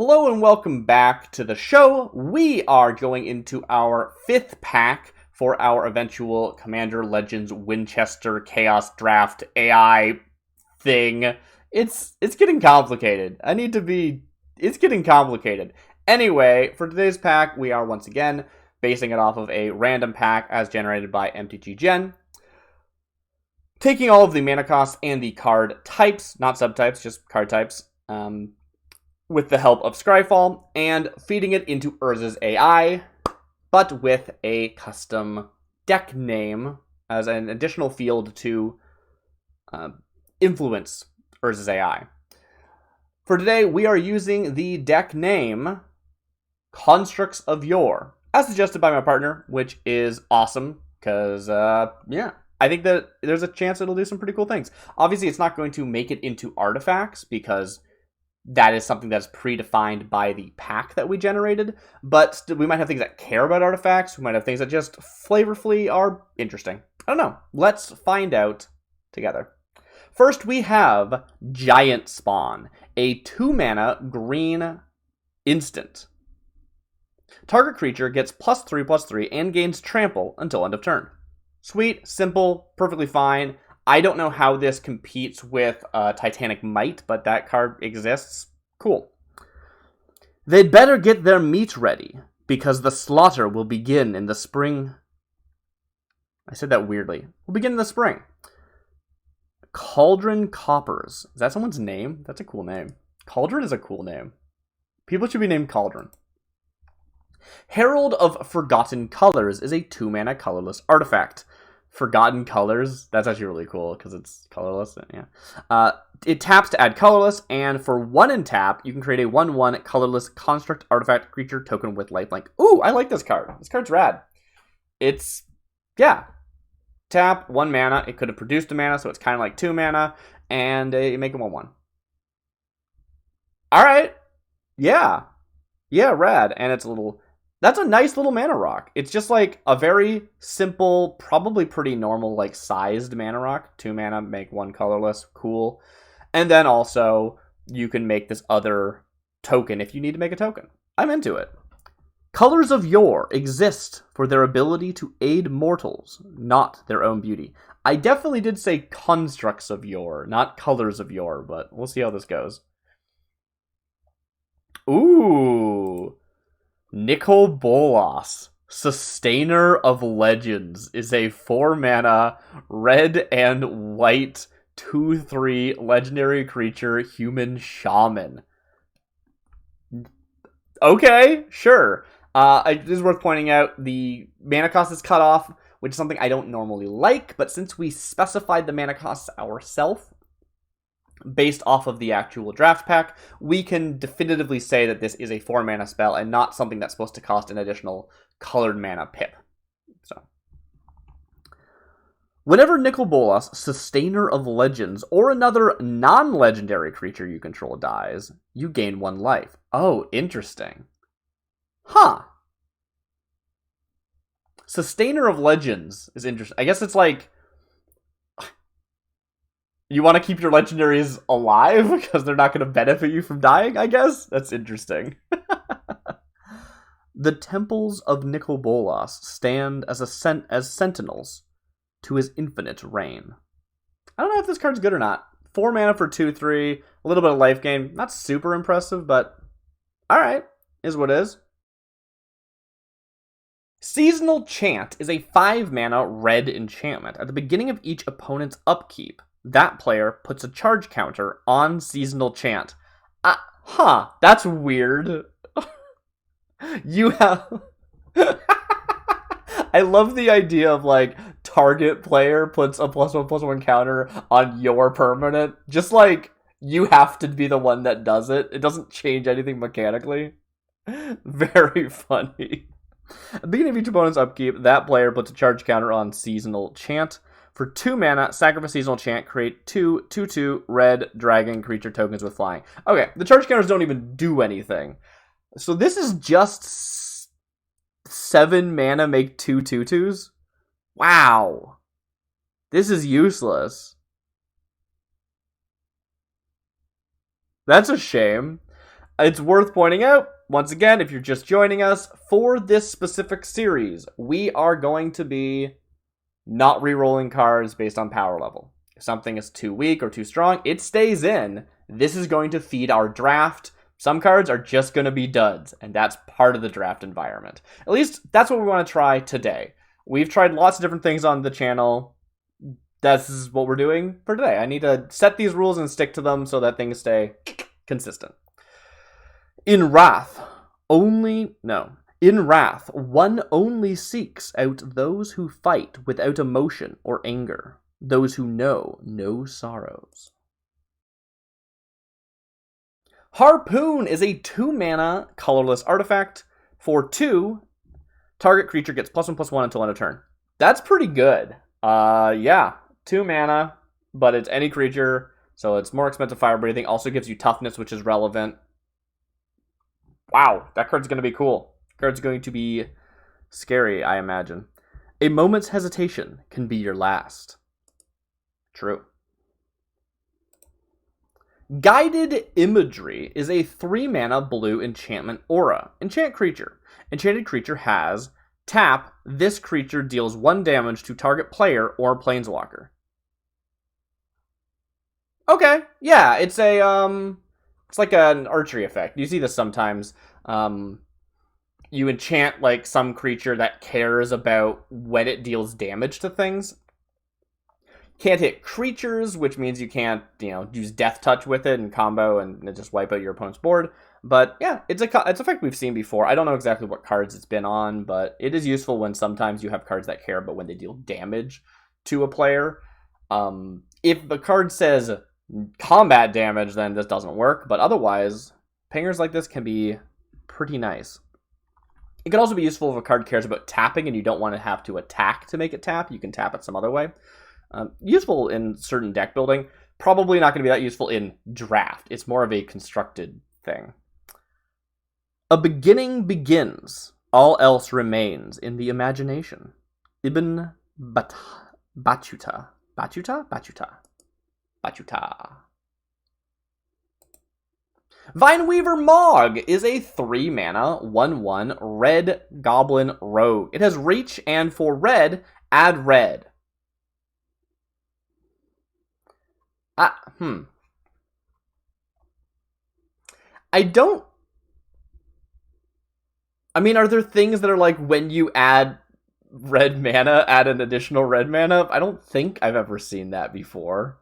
Hello and welcome back to the show. We are going into our 5th pack for our eventual Commander Legends Winchester Chaos Draft AI thing. It's getting complicated. It's getting complicated. Anyway, for today's pack, we are once again basing it off of a random pack as generated by MTG Gen. Taking all of the mana costs and the card types, not subtypes, just card types, with the help of Scryfall, and feeding it into Urza's AI, but with a custom deck name as an additional field to influence Urza's AI. For today, we are using the deck name Constructs of Yore, as suggested by my partner, which is awesome, because, I think that there's a chance it'll do some pretty cool things. Obviously, it's not going to make it into artifacts, because that is something that's predefined by the pack that we generated, but we might have things that care about artifacts, we might have things that just flavorfully are interesting. I don't know. Let's find out together. First, we have Giant Spawn, a 2-mana green instant. Target creature gets +3/+3 and gains trample until end of turn. Sweet, simple, perfectly fine. I don't know how this competes with Titanic Might, but that card exists. Cool. They'd better get their meat ready, because the slaughter will begin in the spring. I said that weirdly. Will begin in the spring. Cauldron Coppers. Is that someone's name? That's a cool name. Cauldron is a cool name. People should be named Cauldron. Herald of Forgotten Colors is a 2-mana colorless artifact. Forgotten Colors, that's actually really cool because it's colorless. Yeah. It taps to add colorless, and for 1 and tap, you can create a 1/1 colorless construct artifact creature token with lifelink. Ooh, I like this card. This card's rad. It's, yeah. Tap, 1 mana. It could have produced a mana, so it's kind of like 2 mana, and you make it 1/1. Alright. Yeah. Yeah, rad. And it's a little... That's a nice little mana rock. It's just like a very simple, probably pretty normal, like sized mana rock. 2 mana, make 1 colorless, cool. And then also, you can make this other token if you need to make a token. I'm into it. Colors of Yore exist for their ability to aid mortals, not their own beauty. I definitely did say constructs of Yore, not colors of Yore, but we'll see how this goes. Ooh. Nicol Bolas, Sustainer of Legends, is a 4-mana red and white 2/3 legendary creature human shaman. Okay, sure. It is worth pointing out the mana cost is cut off, which is something I don't normally like, but since we specified the mana costs ourselves, based off of the actual draft pack, we can definitively say that this is a 4-mana spell and not something that's supposed to cost an additional colored mana pip. So, whenever Nicol Bolas, Sustainer of Legends, or another non-legendary creature you control dies, you gain 1 life. Oh, interesting. Huh. Sustainer of Legends is interesting. I guess it's like... You want to keep your legendaries alive because they're not going to benefit you from dying, I guess? That's interesting. The Temples of Nicol Bolas stand as sentinels to his infinite reign. I don't know if this card's good or not. 4 mana for 2/3, a little bit of life gain. Not super impressive, but alright, is what is. Seasonal Chant is a 5-mana red enchantment. At the beginning of each opponent's upkeep, that player puts a charge counter on Seasonal Chant. That's weird. You have... I love the idea of, like, target player puts a +1/+1 counter on your permanent. Just, like, you have to be the one that does it. It doesn't change anything mechanically. Very funny. At the beginning of each opponent's upkeep, that player puts a charge counter on Seasonal Chant. For 2 mana, sacrifice Seasonal Chant, create 2/2 red dragon creature tokens with flying. Okay, the charge counters don't even do anything. So this is just 7 mana make 2/2/2s? Wow. This is useless. That's a shame. It's worth pointing out, once again, if you're just joining us, for this specific series, we are going to be not re-rolling cards based on power level. If something is too weak or too strong, it stays in. This is going to feed our draft. Some cards are just going to be duds, and that's part of the draft environment. At least, that's what we want to try today. We've tried lots of different things on the channel. This is what we're doing for today. I need to set these rules and stick to them so that things stay consistent. In wrath, one only seeks out those who fight without emotion or anger, those who know no sorrows. Harpoon is a 2-mana colorless artifact. For 2, target creature gets +1/+1 until end of turn. That's pretty good. Yeah, 2 mana, but it's any creature, so it's more expensive fire breathing. Also gives you toughness, which is relevant. Wow, that card's going to be cool. Card's going to be scary, I imagine. A moment's hesitation can be your last. True. Guided Imagery is a 3-mana blue enchantment aura. Enchant creature. Enchanted creature has tap. This creature deals 1 damage to target player or planeswalker. Okay, yeah, it's like an archery effect. You see this sometimes. You enchant like some creature that cares about when it deals damage to things. Can't hit creatures, which means you can't, use Death Touch with it and combo and just wipe out your opponent's board. But yeah, it's an effect we've seen before. I don't know exactly what cards it's been on, but it is useful when sometimes you have cards that care about when they deal damage to a player. If the card says combat damage, then this doesn't work. But otherwise, pingers like this can be pretty nice. It can also be useful if a card cares about tapping and you don't want to have to attack to make it tap. You can tap it some other way. Useful in certain deck building. Probably not going to be that useful in draft. It's more of a constructed thing. A beginning begins. All else remains in the imagination. Ibn Battuta. Vineweaver Mog is a 3-mana 1/1 red goblin rogue. It has reach, and for red, add red. Are there things that are like when you add red mana, add an additional red mana? I don't think I've ever seen that before.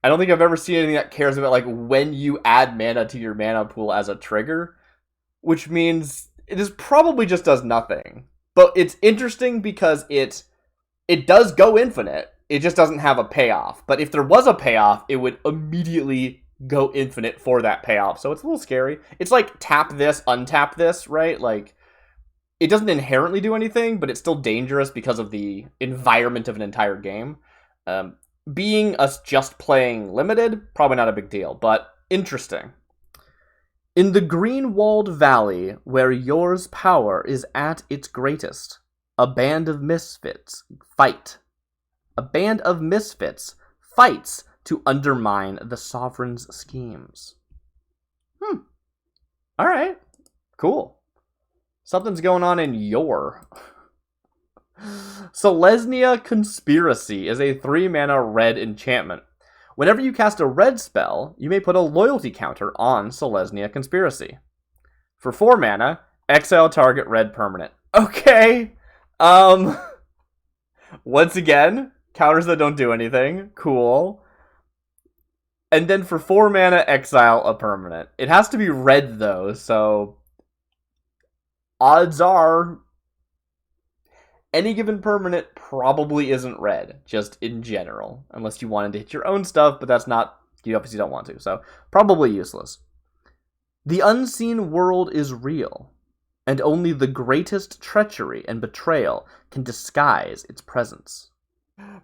I don't think I've ever seen anything that cares about like when you add mana to your mana pool as a trigger, which means this probably just does nothing. But it's interesting because it does go infinite. It just doesn't have a payoff. But if there was a payoff, it would immediately go infinite for that payoff. So it's a little scary. It's like tap this, untap this, right? Like, it doesn't inherently do anything, but it's still dangerous because of the environment of an entire game. Being us just playing limited, probably not a big deal, but interesting. In the green-walled valley where Yore's power is at its greatest, a band of misfits fight. A band of misfits fights to undermine the sovereign's schemes. Alright. Cool. Something's going on in Yore. Selesnya Conspiracy is a 3-mana red enchantment. Whenever you cast a red spell, you may put a loyalty counter on Selesnya Conspiracy. For 4 mana, exile target red permanent. Okay. Once again, counters that don't do anything. Cool. And then for 4 mana, exile a permanent. It has to be red, though, so odds are any given permanent probably isn't red, just in general. Unless you wanted to hit your own stuff, but that's not, you obviously don't want to, so probably useless. The unseen world is real, and only the greatest treachery and betrayal can disguise its presence.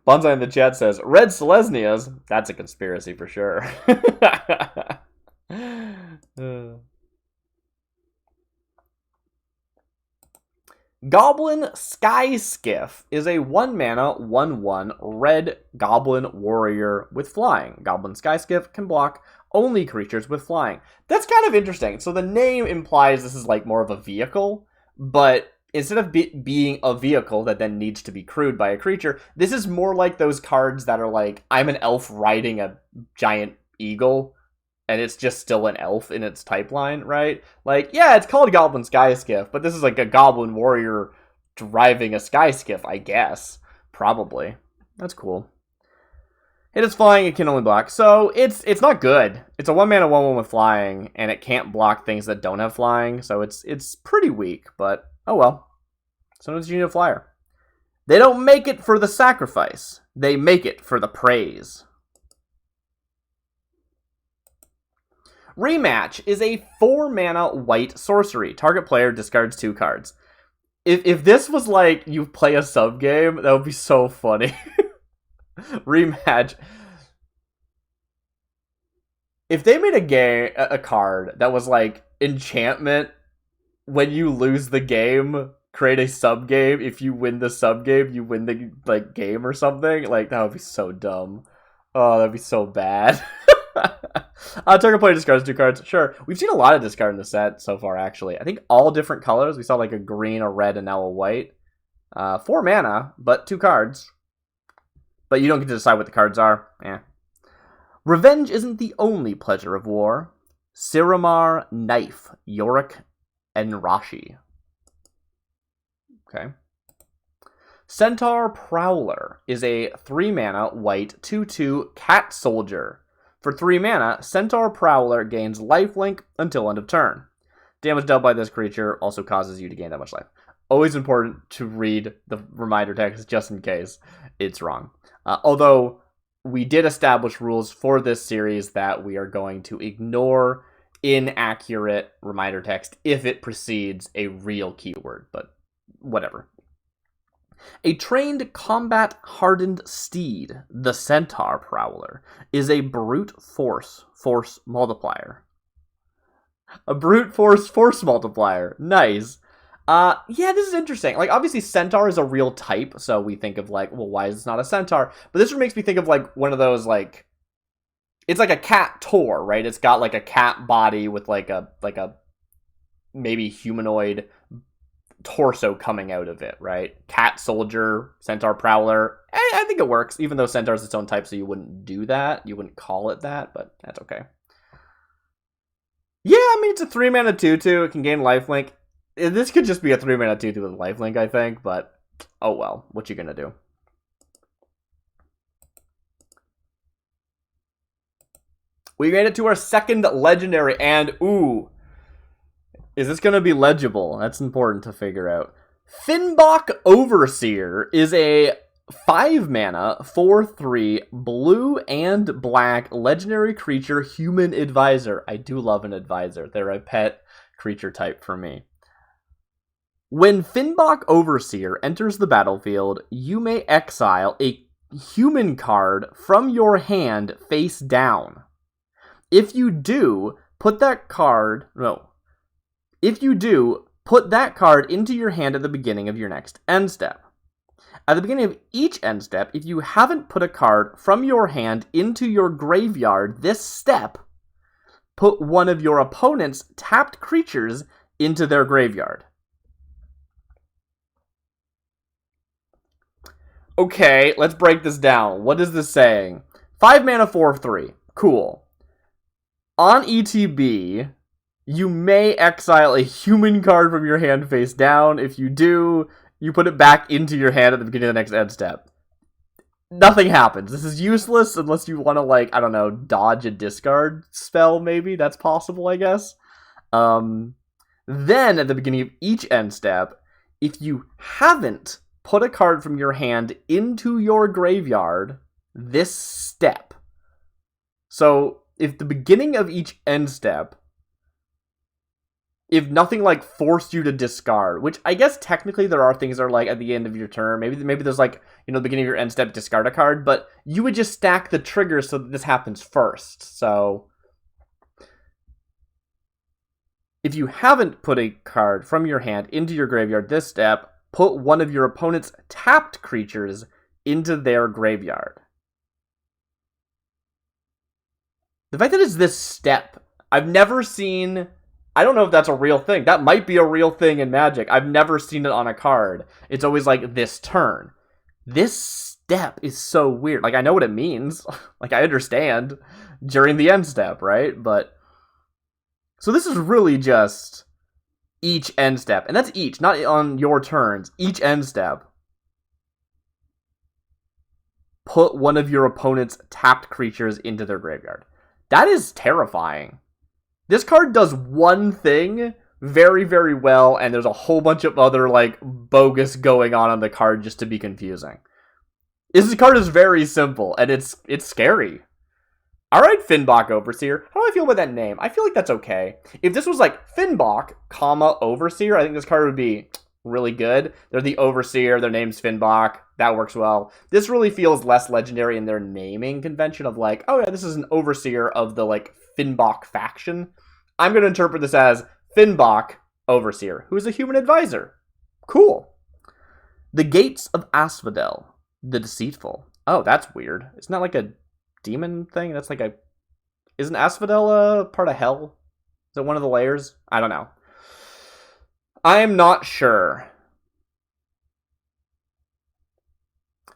Bonsai in the chat says, red Selesnyas? That's a conspiracy for sure. Goblin Sky Skiff is a 1-mana 1/1 red goblin warrior with flying. Goblin Sky Skiff can block only creatures with flying. That's kind of interesting. So the name implies this is like more of a vehicle, but instead of being a vehicle that then needs to be crewed by a creature, this is more like those cards that are like, I'm an elf riding a giant eagle, and it's just still an elf in its type line, right? Like, yeah, it's called Goblin Sky Skiff, but this is like a goblin warrior driving a sky skiff, I guess. Probably. That's cool. It is flying, it can only block. So it's not good. It's a 1-mana 1/1 with flying, and it can't block things that don't have flying, so it's pretty weak, but oh well. Sometimes you need a flyer. They don't make it for the sacrifice. They make it for the praise. Rematch is a 4-mana white sorcery. Target player discards 2 cards. If this was like you play a sub game, that would be so funny. Rematch. If they made a card that was like enchantment, when you lose the game, create a sub game. If you win the sub game, you win the like game or something. Like that would be so dumb. Oh, that'd be so bad. Target player discards 2 cards. Sure. We've seen a lot of discard in the set so far, actually. I think all different colors. We saw like a green, a red, and now a white. 4 mana, but 2 cards. But you don't get to decide what the cards are. Eh. Revenge isn't the only pleasure of war. Siramar, Knife, Yorick, and Rashi. Okay. Centaur Prowler is a 3-mana white 2/2 cat soldier. For 3 mana, Centaur Prowler gains lifelink until end of turn. Damage dealt by this creature also causes you to gain that much life. Always important to read the reminder text just in case it's wrong. Although we did establish rules for this series that we are going to ignore inaccurate reminder text if it precedes a real keyword, but whatever. A trained combat-hardened steed, the Centaur Prowler, is a brute force multiplier. A brute force multiplier. Nice. Yeah, this is interesting. Like, obviously, Centaur is a real type, so we think of, like, well, why is this not a Centaur? But this makes me think of, like, one of those, like, it's like a cat Tor, right? It's got, like, a cat body with, like a maybe humanoid torso coming out of it, right? Cat soldier, Centaur Prowler. I think it works, even though Centaur is its own type, so you wouldn't do that. You wouldn't call it that, but that's okay. Yeah, I mean, it's a 3-mana 2/2. It can gain lifelink. This could just be a 3-mana 2/2 with lifelink, I think, but oh well. What you gonna do? We made it to our second legendary, and ooh, is this going to be legible? That's important to figure out. Finnbok Overseer is a 5-mana 4/3 blue and black legendary creature human advisor. I do love an advisor. They're a pet creature type for me. When Finnbok Overseer enters the battlefield, you may exile a human card from your hand face down. If you do, put that card into your hand at the beginning of your next end step. At the beginning of each end step, if you haven't put a card from your hand into your graveyard this step, put one of your opponent's tapped creatures into their graveyard. Okay, let's break this down. What is this saying? 5-mana 4/3. Cool. On ETB, you may exile a human card from your hand face down. If you do, you put it back into your hand at the beginning of the next end step. Nothing happens. This is useless unless you want to, like, I don't know, dodge a discard spell, maybe. That's possible, I guess. Then, at the beginning of each end step, if you haven't put a card from your hand into your graveyard this step. So, if the beginning of each end step, if nothing like forced you to discard, which I guess technically there are things that are like at the end of your turn, maybe there's like, you know, the beginning of your end step, discard a card, but you would just stack the triggers so that this happens first. So if you haven't put a card from your hand into your graveyard this step, put one of your opponent's tapped creatures into their graveyard. The fact that it's this step, I've never seen... I don't know if that's a real thing. That might be a real thing in Magic. I've never seen it on a card. It's always like this turn. This step is so weird. Like, I know what it means. Like, I understand during the end step, right? But... So this is really just each end step. And that's each, not on your turns. Each end step. Put one of your opponent's tapped creatures into their graveyard. That is terrifying. This card does one thing very, very well, and there's a whole bunch of other, like, bogus going on the card just to be confusing. This card is very simple, and it's scary. Alright, Finnbach Overseer. How do I feel about that name? I feel like that's okay. If this was, like, Finnbach, comma, Overseer, I think this card would be really good. They're the Overseer, their name's Finnbach. That works well. This really feels less legendary in their naming convention of, like, oh yeah, this is an Overseer of the, like, Finnbach faction. I'm going to interpret this as Finnbach Overseer, who is a human advisor. Cool. The Gates of Asphodel, the Deceitful. Oh, that's weird. It's not like a demon thing. That's like a... Isn't Asphodel a part of hell? Is it one of the layers? I don't know. I'm not sure.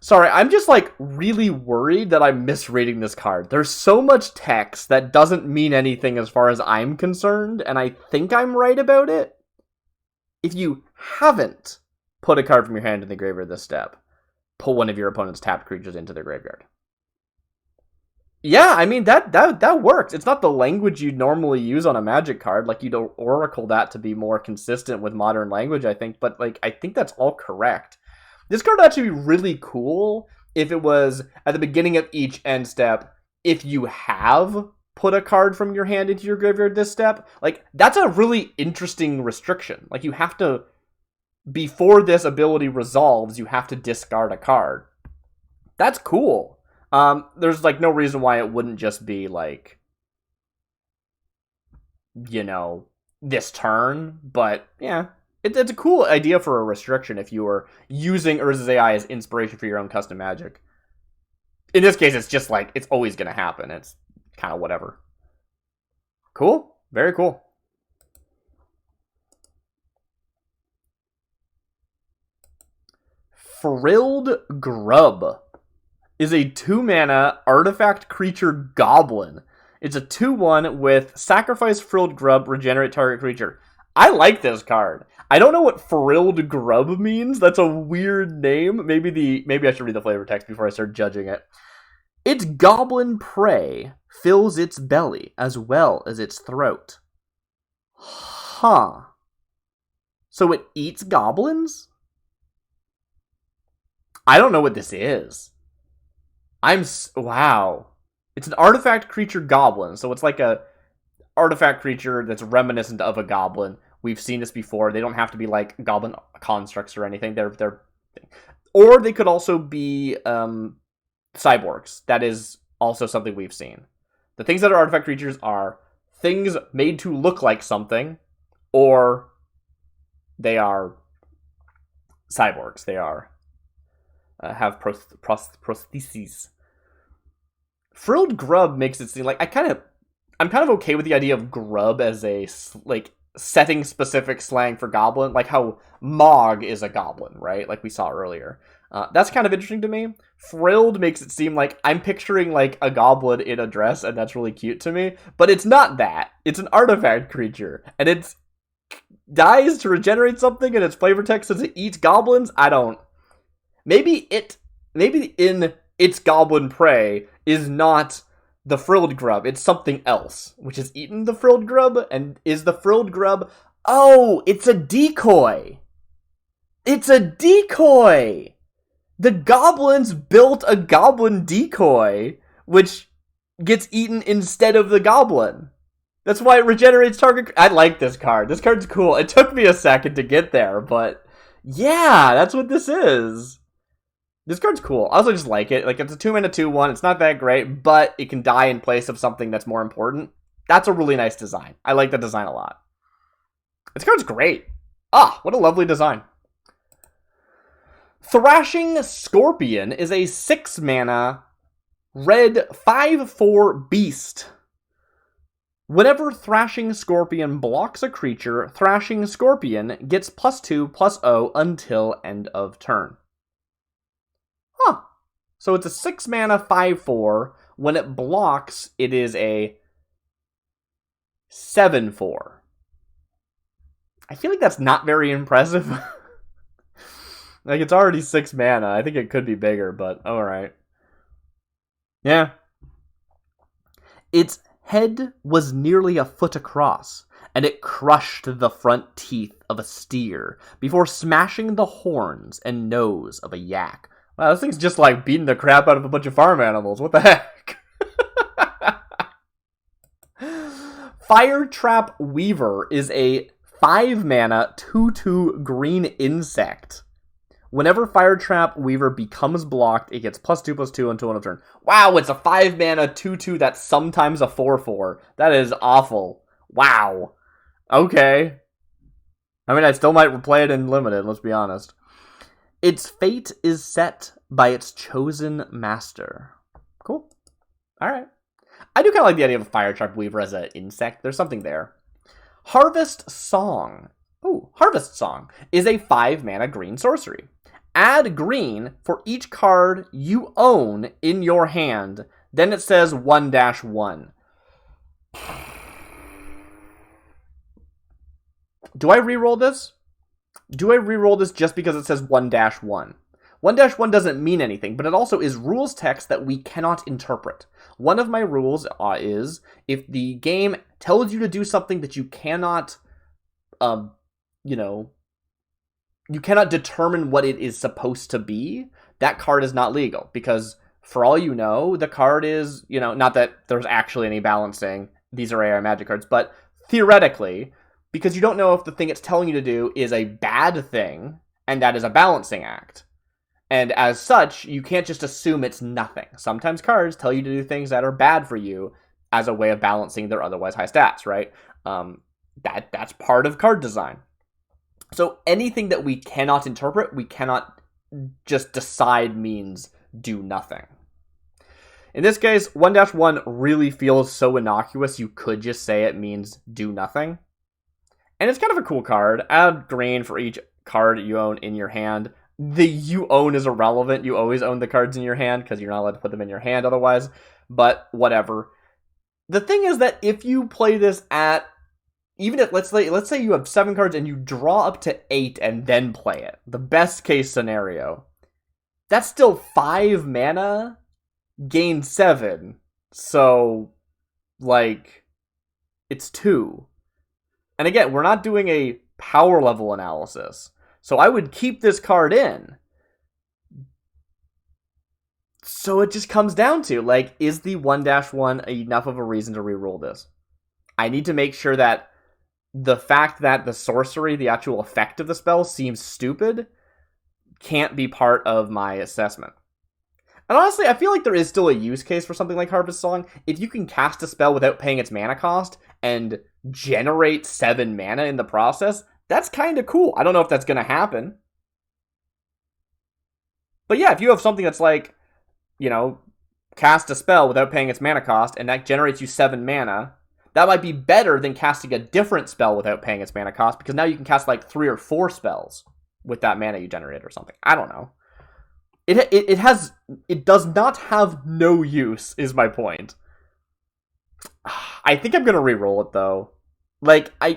Sorry, I'm just, like, really worried that I'm misreading this card. There's so much text that doesn't mean anything as far as I'm concerned, and I think I'm right about it. If you haven't put a card from your hand in the graveyard this step, pull one of your opponent's tapped creatures into their graveyard. Yeah, I mean, that works. It's not the language you'd normally use on a Magic card. Like, you'd oracle that to be more consistent with modern language, I think. But, like, I think that's all correct. This card would actually be really cool if it was at the beginning of each end step, if you have put a card from your hand into your graveyard this step. Like, that's a really interesting restriction. Like, you have to, before this ability resolves, you have to discard a card. That's cool. There's, like, no reason why it wouldn't just be, like, you know, this turn, but, yeah. It's a cool idea for a restriction if you were using Urza's AI as inspiration for your own custom Magic. In this case, it's just like, it's always going to happen. It's kind of whatever. Cool. Very cool. Frilled Grub is a 2-mana artifact creature goblin. It's a 2/1 with sacrifice Frilled Grub, regenerate target creature. I like this card. I don't know what Frilled Grub means. That's a weird name. Maybe I should read the flavor text before I start judging it. Its goblin prey fills its belly as well as its throat. Huh. So it eats goblins? I don't know what this is. Wow. It's an artifact creature goblin, so it's like a artifact creature that's reminiscent of a goblin. We've seen this before. They don't have to be like goblin constructs or anything. Or they could also be cyborgs. That is also something we've seen. The things that are artifact creatures are things made to look like something, or they are cyborgs. They are have prostheses. Frilled Grub makes it seem like I'm kind of okay with the idea of grub as a, like, setting specific slang for goblin, like how Mog is a goblin, right? Like we saw earlier. That's kind of interesting to me. Frilled makes it seem like I'm picturing like a goblin in a dress, and that's really cute to me. But it's not that. It's an artifact creature, and it dies to regenerate something, and its flavor text says it eats goblins. I don't. Maybe in its goblin prey is not the Frilled Grub. It's something else, which has eaten the Frilled Grub, and is the Frilled Grub... Oh, it's a decoy! It's a decoy! The goblins built a goblin decoy, which gets eaten instead of the goblin. That's why it regenerates target... I like this card. This card's cool. It took me a second to get there, but... Yeah, that's what this is. This card's cool. I also just like it. Like, it's a 2-mana 2/1. It's not that great, but it can die in place of something that's more important. That's a really nice design. I like the design a lot. This card's great. Ah, what a lovely design. Thrashing Scorpion is a 6-mana red 5/4 beast Whenever Thrashing Scorpion blocks a creature, Thrashing Scorpion gets +2/+0 until end of turn. Huh. So it's a 6 mana 5/4. When it blocks, it is a 7/4. I feel like that's not very impressive. Like, it's already 6 mana. I think it could be bigger, but alright. Yeah. Its head was nearly a foot across, and it crushed the front teeth of a steer before smashing the horns and nose of a yak. Wow, this thing's just like beating the crap out of a bunch of farm animals. What the heck? Fire Trap Weaver is a 5 mana 2/2 green insect. Whenever Fire Trap Weaver becomes blocked, it gets +2/+2 until end of turn. Wow, it's a 5 mana 2/2 that's sometimes a 4/4. That is awful. Wow. Okay. I mean, I still might replay it in Limited, let's be honest. Its fate is set by its chosen master. Cool. Alright. I do kind of like the idea of a Fire Trap Weaver as an insect. There's something there. Harvest Song. Ooh, Harvest Song is a 5 mana green sorcery. Add green for each card you own in your hand. Then it says 1-1. Do I reroll this? Do I reroll this just because it says 1-1? 1-1 doesn't mean anything, but it also is rules text that we cannot interpret. One of my rules is if the game tells you to do something that you cannot, you cannot determine what it is supposed to be, that card is not legal. Because for all you know, the card is, not that there's actually any balancing. These are AI Magic cards, but theoretically, because you don't know if the thing it's telling you to do is a bad thing, and that is a balancing act. And as such, you can't just assume it's nothing. Sometimes cards tell you to do things that are bad for you as a way of balancing their otherwise high stats, right? That's part of card design. So anything that we cannot interpret, we cannot just decide means do nothing. In this case, 1-1 really feels so innocuous, you could just say it means do nothing. And it's kind of a cool card. Add green for each card you own in your hand. The you own is irrelevant. You always own the cards in your hand because you're not allowed to put them in your hand otherwise. But whatever. The thing is that if you play this at, even if, let's say you have 7 cards and you draw up to 8 and then play it, the best case scenario, that's still 5 mana, gain 7. So, it's 2. And again, we're not doing a power level analysis. So I would keep this card in. So it just comes down to, is the 1-1 enough of a reason to reroll this? I need to make sure that the fact that the sorcery, the actual effect of the spell, seems stupid, can't be part of my assessment. And honestly, I feel like there is still a use case for something like Harvest Song. If you can cast a spell without paying its mana cost and generate 7 mana in the process, that's kind of cool. I don't know if that's going to happen. But yeah, if you have something that's cast a spell without paying its mana cost, and that generates you 7 mana, that might be better than casting a different spell without paying its mana cost, because now you can cast 3 or 4 spells with that mana you generate or something. I don't know. It does not have no use, is my point. I think I'm going to reroll it, though.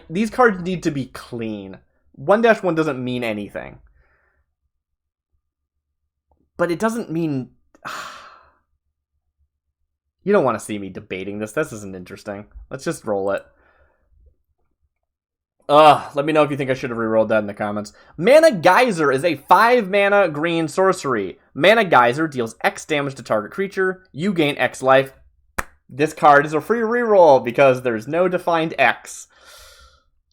These cards need to be clean. 1-1 doesn't mean anything. But it doesn't mean... You don't want to see me debating this. This isn't interesting. Let's just roll it. Let me know if you think I should have rerolled that in the comments. Mana Geyser is a 5 mana green sorcery. Mana Geyser deals X damage to target creature. You gain X life. This card is a free reroll because there's no defined X.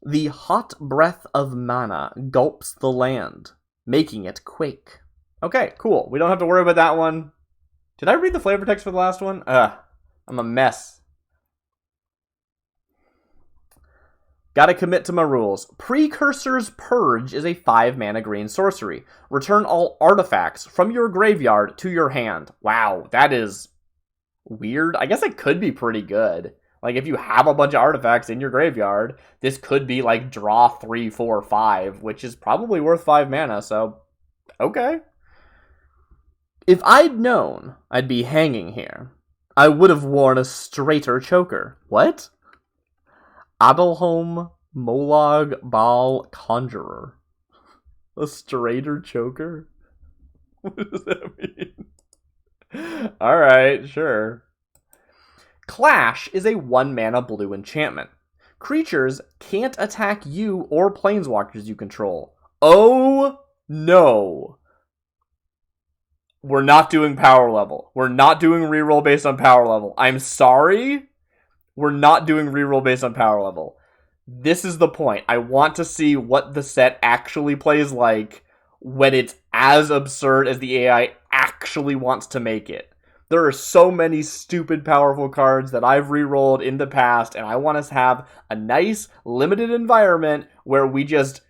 The hot breath of mana gulps the land, making it quake. Okay, cool. We don't have to worry about that one. Did I read the flavor text for the last one? I'm a mess. Gotta commit to my rules. Precursor's Purge is a 5 mana green sorcery. Return all artifacts from your graveyard to your hand. Wow, that is weird. I guess it could be pretty good. Like, if you have a bunch of artifacts in your graveyard, this could be, like, draw 3, 4, 5, which is probably worth 5 mana, so, okay. If I'd known I'd be hanging here, I would have worn a straighter choker. What? Adelholm Molag Bal Conjurer. A straighter choker? What does that mean? Alright, sure. Clash is a 1-mana blue enchantment. Creatures can't attack you or planeswalkers you control. Oh no! We're not doing power level. We're not doing reroll based on power level. I'm sorry? We're not doing reroll based on power level. This is the point. I want to see what the set actually plays like when it's as absurd as the AI actually wants to make it. There are so many stupid powerful cards that I've rerolled in the past, and I want to have a nice, limited environment where we just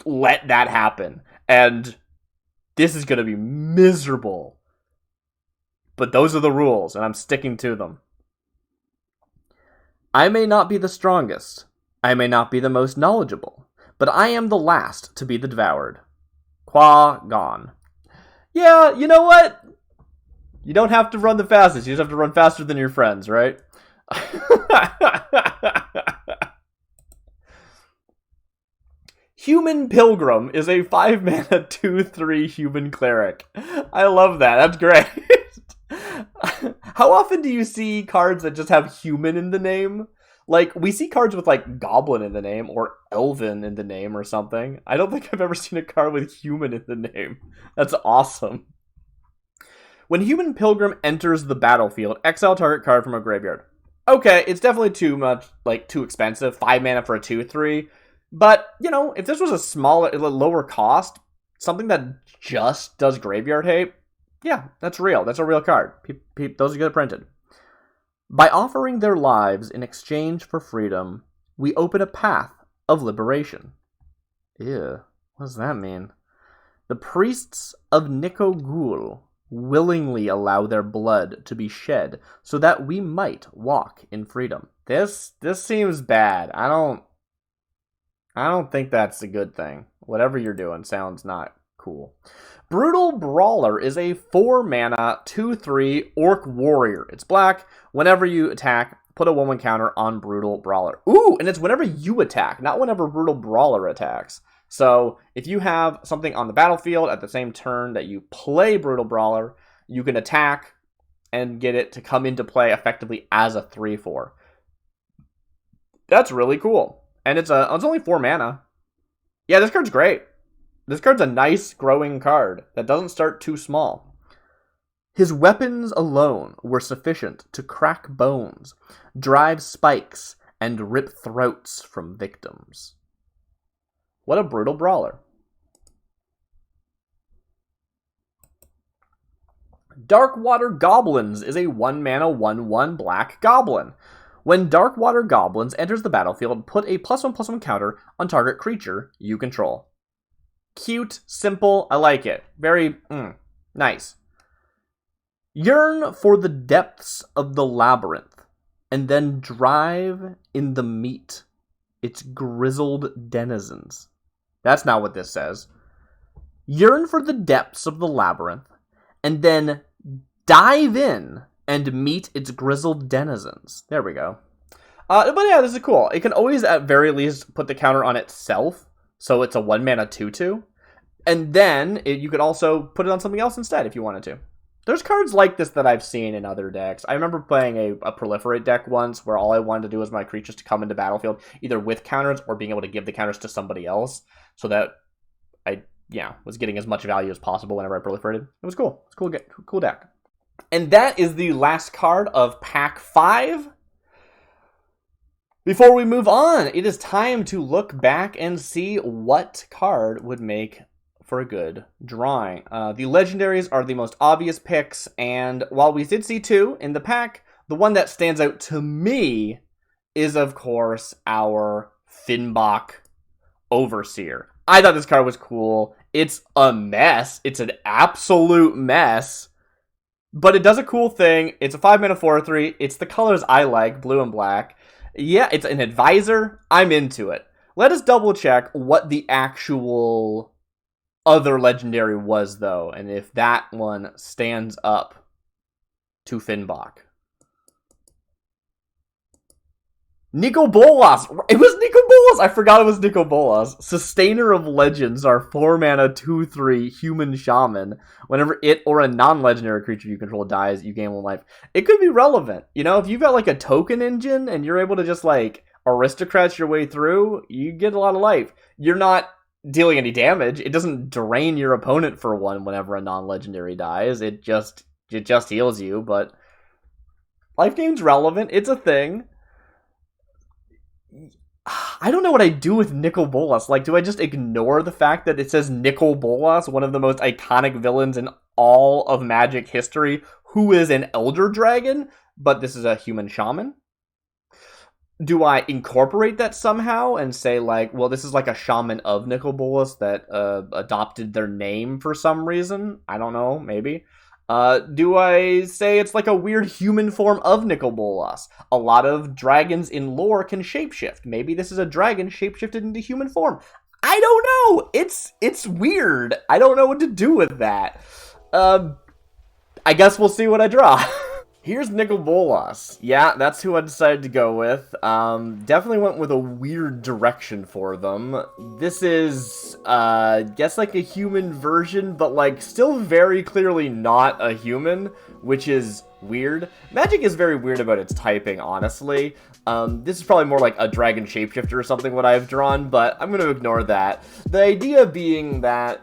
let that happen. And this is going to be miserable. But those are the rules, and I'm sticking to them. I may not be the strongest. I may not be the most knowledgeable. But I am the last to be the devoured. Qua gone. Yeah, you know what? You don't have to run the fastest. You just have to run faster than your friends, right? Human Pilgrim is a 5-mana 2/3 human cleric. I love that. That's great. How often do you see cards that just have human in the name? Like, we see cards with, like, goblin in the name or elven in the name or something. I don't think I've ever seen a card with human in the name. That's awesome. When Human Pilgrim enters the battlefield, exile target card from a graveyard. Okay, it's definitely too much, like, too expensive. 5 mana for a 2/3. But, you know, if this was a smaller, lower cost, something that just does graveyard hate, yeah, that's real. That's a real card. Those get printed. By offering their lives in exchange for freedom, we open a path of liberation. Ew, what does that mean? The priests of Nikogul willingly allow their blood to be shed so that we might walk in freedom. This seems bad. I don't think that's a good thing. Whatever you're doing sounds not cool. Brutal Brawler is a 4-mana 2/3 orc warrior. It's black. Whenever you attack, put a 1/1 counter on Brutal Brawler. Ooh, and it's whenever you attack, not whenever Brutal Brawler attacks. So if you have something on the battlefield at the same turn that you play Brutal Brawler, you can attack and get it to come into play effectively as a 3/4. That's really cool. And it's only 4 mana. Yeah, this card's great. This card's a nice growing card that doesn't start too small. His weapons alone were sufficient to crack bones, drive spikes, and rip throats from victims. What a Brutal Brawler. Darkwater Goblins is a 1-mana 1/1 black goblin. When Darkwater Goblins enters the battlefield, put a +1/+1 counter on target creature you control. Cute, simple, I like it. Very, nice. Yearn for the depths of the labyrinth, and then drive in the meat its grizzled denizens. That's not what this says. Yearn for the depths of the labyrinth, and then dive in and meet its grizzled denizens. There we go. But yeah, this is cool. It can always, at very least, put the counter on itself, so it's a 1-mana 2/2. And then you could also put it on something else instead if you wanted to. There's cards like this that I've seen in other decks. I remember playing a Proliferate deck once where all I wanted to do was my creatures to come into battlefield, either with counters or being able to give the counters to somebody else, so that I was getting as much value as possible whenever I proliferated. It was cool. It's a cool deck. And that is the last card of Pack 5. Before we move on, it is time to look back and see what card would make for a good drawing. The legendaries are the most obvious picks, and while we did see 2 in the pack, the one that stands out to me is, of course, our Finbach Overseer. I thought this card was cool. It's a mess. It's an absolute mess. But it does a cool thing. It's a 5-mana 4/3. It's the colors I like, blue and black. Yeah, it's an advisor. I'm into it. Let us double check what the actual other legendary was, though, and if that one stands up to Finbach. Nico Bolas! It was Nico Bolas! I forgot it was Nico Bolas. Sustainer of Legends, our 4-mana 2/3 human shaman. Whenever it or a non-legendary creature you control dies, you gain 1 life. It could be relevant. You know, if you've got like a token engine and you're able to just like aristocrats your way through, you get a lot of life. You're not dealing any damage. It doesn't drain your opponent for 1 whenever a non-legendary dies. It just heals you, but life gain's relevant. It's a thing. I don't know what I do with Nicol Bolas. Like, do I just ignore the fact that it says Nicol Bolas, one of the most iconic villains in all of Magic history, who is an Elder Dragon, but this is a human shaman? Do I incorporate that somehow and say, like, well, this is like a shaman of Nicol Bolas that adopted their name for some reason? I don't know, maybe. Do I say it's like a weird human form of Nicol Bolas? A lot of dragons in lore can shapeshift. Maybe this is a dragon shapeshifted into human form. I don't know. It's weird. I don't know what to do with that. I guess we'll see what I draw. Here's Nicol Bolas. Yeah, that's who I decided to go with. Definitely went with a weird direction for them. This is, guess like a human version, but like still very clearly not a human, which is weird. Magic is very weird about its typing, honestly. This is probably more like a dragon shapeshifter or something what I've drawn, but I'm going to ignore that. The idea being that,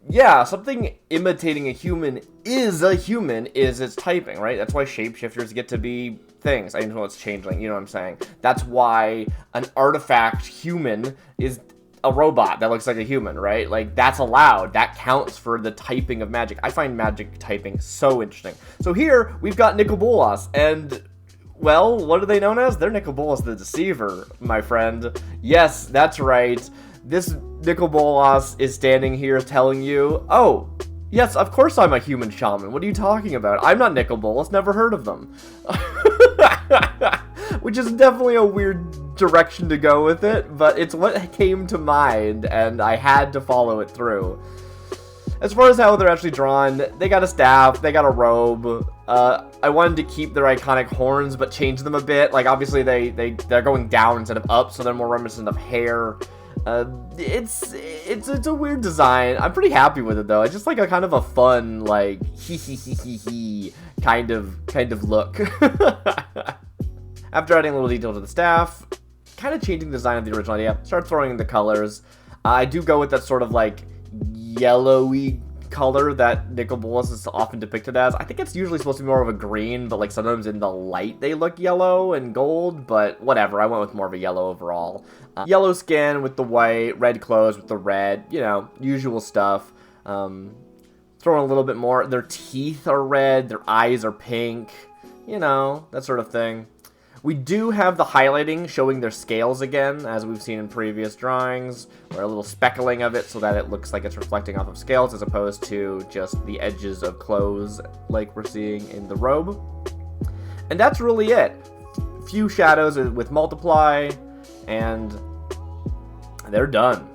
yeah, something imitating a human is its typing, right? That's why shapeshifters get to be things. I know it's changeling, you know what I'm saying? That's why an artifact human is a robot that looks like a human, right? Like, that's allowed. That counts for the typing of Magic. I find Magic typing so interesting. So here, we've got Nicol Bolas, and, well, what are they known as? They're Nicol Bolas the Deceiver, my friend. Yes, that's right. This Nicol Bolas is standing here telling you, oh, yes, of course I'm a human shaman. What are you talking about? I'm not Nicol Bolas, never heard of them. Which is definitely a weird direction to go with it, but it's what came to mind, and I had to follow it through. As far as how they're actually drawn, they got a staff, they got a robe. I wanted to keep their iconic horns, but change them a bit. Like, obviously, they're going down instead of up, so they're more reminiscent of hair. It's a weird design. I'm pretty happy with it though. It's just like a kind of a fun, like hee kind of look. After adding a little detail to the staff, kind of changing the design of the original idea, start throwing in the colors. I do go with that sort of like yellowy color that Nicol Bolas is often depicted as. I think it's usually supposed to be more of a green, but like sometimes in the light they look yellow and gold, but whatever. I went with more of a yellow overall. Yellow skin with the white, red clothes with the red, you know, usual stuff. Throwing a little bit more. Their teeth are red, their eyes are pink, you know, that sort of thing. We do have the highlighting showing their scales again, as we've seen in previous drawings, or a little speckling of it so that it looks like it's reflecting off of scales as opposed to just the edges of clothes like we're seeing in the robe. And that's really it. Few shadows with multiply, and they're done.